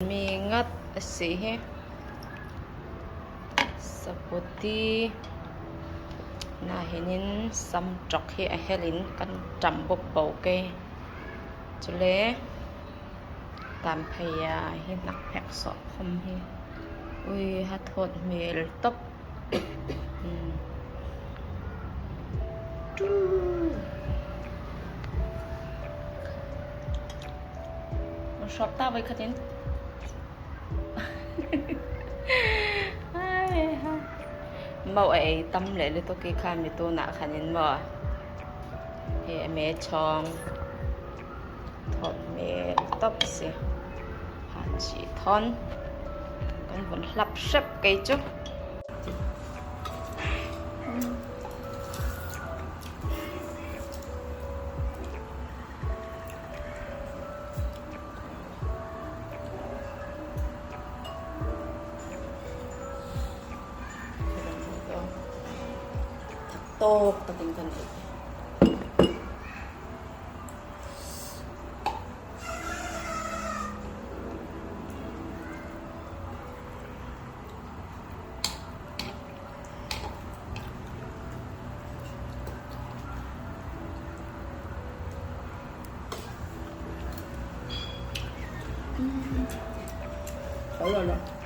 มีงัดสีสปุตีน่าเห็นซัมจอกให้เฮลินกันจำบบเบาเกจุเลตามพยาให้นักแพกสอบคมให้อุ้ยฮัทโทษเมลตบชอบตาไว้ขนาดเมาไอ้ตั้มเลยเลยตัวกี้ข้ามมีตัวหนาขนาดบ่เฮ้เมชองถอดเมตบสิผ่านชีทอนกันบนหลับเชฟไก่จุ๊โตก็เป็นกันอีก好了了。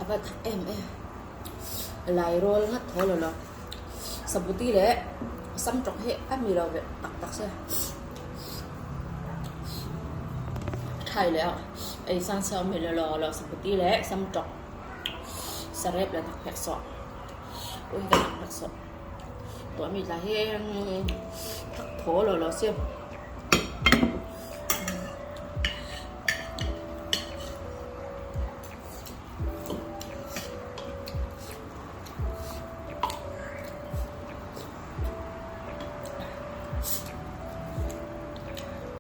và thắc em lại rồi ngắt thôi rồi sắp bút tí đấy xăm trọc hết áp mì rồi tắc tắc xe thayแล้วไอ้ซันเซลมีแล้วสปาเกตตี้แล้วซัมจอกสเรปแล้วตักแพ็กสดโอ้ยตักแพ็กสดตัวมีอะไรให้ทักโถแล้วเสีย